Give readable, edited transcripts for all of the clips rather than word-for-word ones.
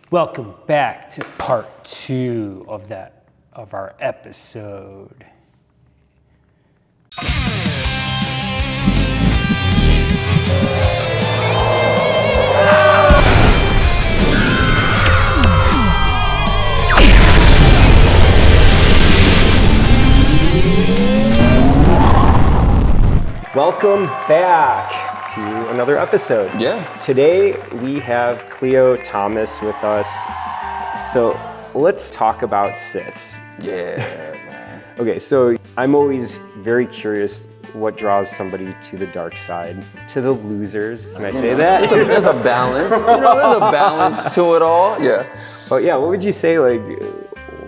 Welcome back to part 2 of our episode. Welcome back to another episode. Yeah. Today we have Khleo Thomas with us. So let's talk about Siths. Yeah, man. Okay, so I'm always very curious what draws somebody to the dark side, to the losers. Can I say that? There's a balance. There's a balance to it all. Yeah. But yeah, what would you say, like,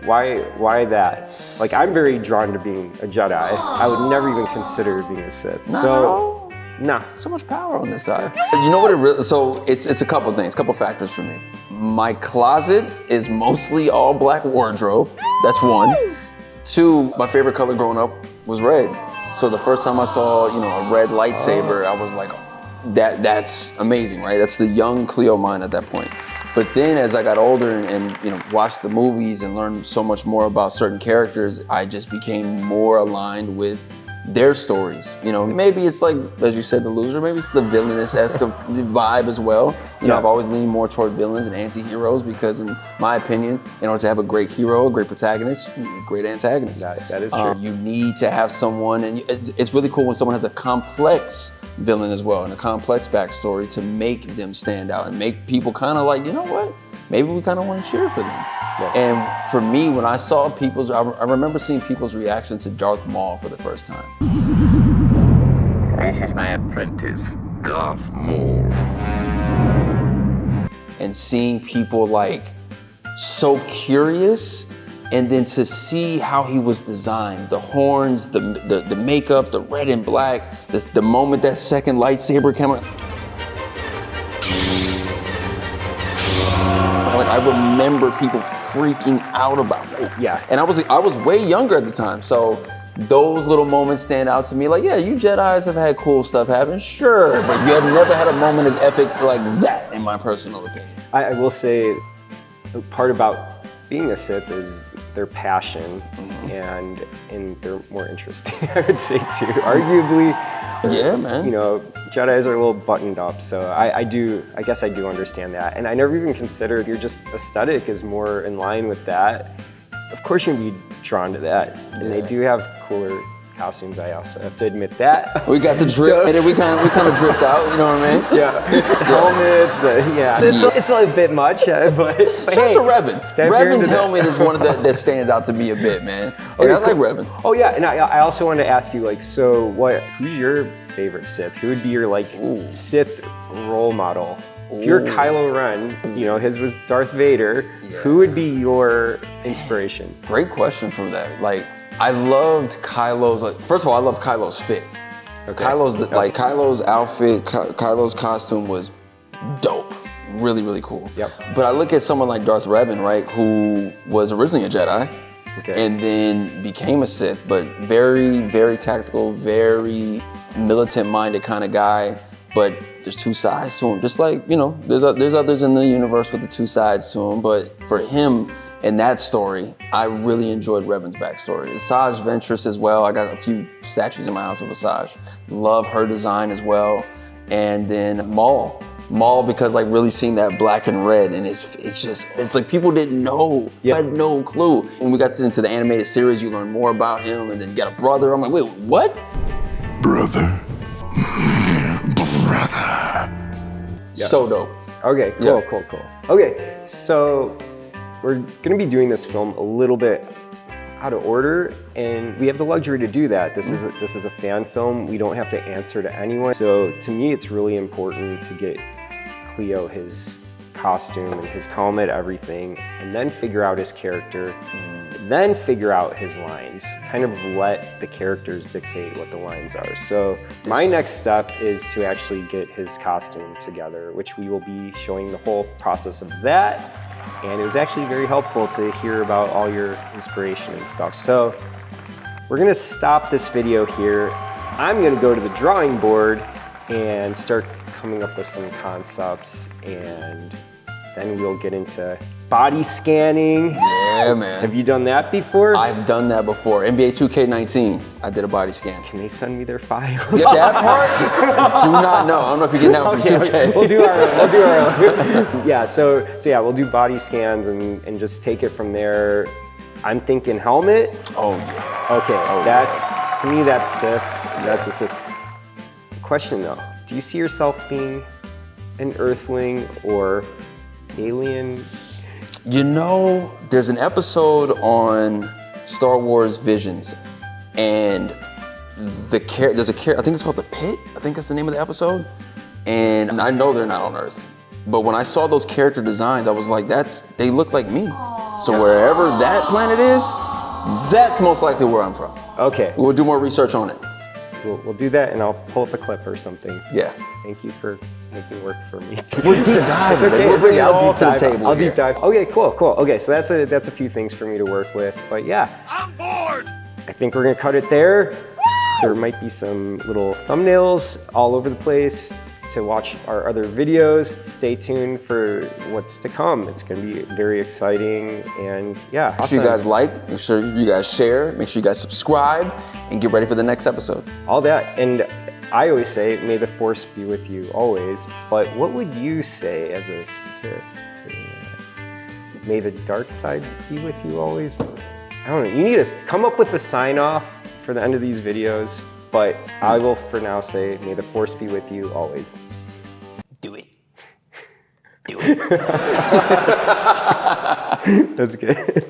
why that? Like, I'm very drawn to being a Jedi. I would never even consider being a Sith. Not at all. Nah. So much power on this side. You know what it really, so it's a couple things, couple factors for me. My closet is mostly all black wardrobe. That's one. Two, my favorite color growing up was red. So the first time I saw, a red lightsaber, I was like, that's amazing, right? That's the young Khleo mind at that point. But then as I got older and watched the movies and learned so much more about certain characters, I just became more aligned with their stories. Maybe it's like, as you said, the loser, maybe it's the villainous-esque vibe as well. I've always leaned more toward villains and anti-heroes because in my opinion, in order to have a great hero, a great protagonist, you need a great antagonist. That is true. You need to have someone, and it's really cool when someone has a complex villain as well and a complex backstory to make them stand out and make people kind of like, you know what? Maybe we kind of want to cheer for them. Yeah. And for me, when I saw I remember seeing people's reaction to Darth Maul for the first time. This is my apprentice, Darth Maul. And seeing people like so curious, and then to see how he was designed, the horns, the makeup, the red and black, the moment that second lightsaber came out. Like, I remember people freaking out about that. Yeah. And I was way younger at the time, so those little moments stand out to me. Like, yeah, you Jedis have had cool stuff happen, sure, but you have never had a moment as epic like that, in my personal opinion. I will say, part about being a Sith is their passion, and they're more interesting, I would say too. Arguably, yeah, man. Jedis are a little buttoned up, so I guess I do understand that. And I never even considered your just aesthetic is more in line with that. Of course you're gonna be drawn to that. And they do have cooler costumes, I also have to admit that. We got the drip, and we kind of dripped out, you know what I mean? Yeah. The helmets, it's a bit much, but shout out to Revan. Revan's helmet is one of that stands out to me a bit, man. And I like Revan. Oh yeah, and I also wanted to ask you, like, so who's your favorite Sith? Who would be your Sith role model? If you're Kylo Ren, his was Darth Vader, who would be your inspiration? Great question from that. Like, I loved Kylo's, first of all, I loved Kylo's fit. Okay. Kylo's outfit, Kylo's costume was dope. Really, really cool. Yep. But I look at someone like Darth Revan, right, who was originally a Jedi, and then became a Sith, but very, very tactical, very militant-minded kind of guy. But there's two sides to him. Just like, there's others in the universe with the two sides to him. But for him, in that story, I really enjoyed Revan's backstory. Asajj Ventress as well. I got a few statues in my house of Asajj. Love her design as well. And then Maul. Maul, because really seeing that black and red, and it's like people didn't know. I had no clue. When we got into the animated series, you learn more about him, and then you got a brother. I'm like, wait, what? Brother. So dope. Okay, cool. Okay, so we're gonna be doing this film a little bit out of order, and we have the luxury to do that. This is a fan film. We don't have to answer to anyone. So to me, it's really important to get Khleo his costume and his helmet, everything, and then figure out his character, then figure out his lines. Kind of let the characters dictate what the lines are. So my next step is to actually get his costume together, which we will be showing the whole process of that. And it was actually very helpful to hear about all your inspiration and stuff. So we're gonna stop this video here. I'm gonna go to the drawing board and start coming up with some concepts, and Then we'll get into body scanning. Yeah, man. Have you done that before? I've done that before. NBA 2K19, I did a body scan. Can they send me their files? Get that part? Do not know. I don't know if you're getting that one from 2K. We'll do our own. Yeah, so yeah, we'll do body scans and just take it from there. I'm thinking helmet. Oh, yeah. Okay, to me, that's Sith. That's a Sith. Question though, do you see yourself being an Earthling or alien? You know, there's an episode on Star Wars Visions, and there's a character, I think it's called The Pit, I think that's the name of the episode, and I know they're not on Earth, but when I saw those character designs, I was like, they look like me. So wherever that planet is, that's most likely where I'm from. Okay. We'll do more research on it. We'll do that, and I'll pull up a clip or something. Yeah. Thank you for making work for me. We're deep diving. It's okay, We're bringing it I'll all deep to the dive. table I'll here. deep dive. Okay, cool. Okay, so that's a few things for me to work with, but yeah. I'm bored! I think we're gonna cut it there. There might be some little thumbnails all over the place to watch our other videos. Stay tuned for what's to come. It's gonna be very exciting, and yeah. Make sure you guys like, make sure you guys share, make sure you guys subscribe, and get ready for the next episode. All that, and I always say, may the force be with you always, but what would you say as a Sith? May the dark side be with you always? I don't know, you need to come up with a sign off for the end of these videos, but I will for now say, may the force be with you always. Do it. Do it. That's good.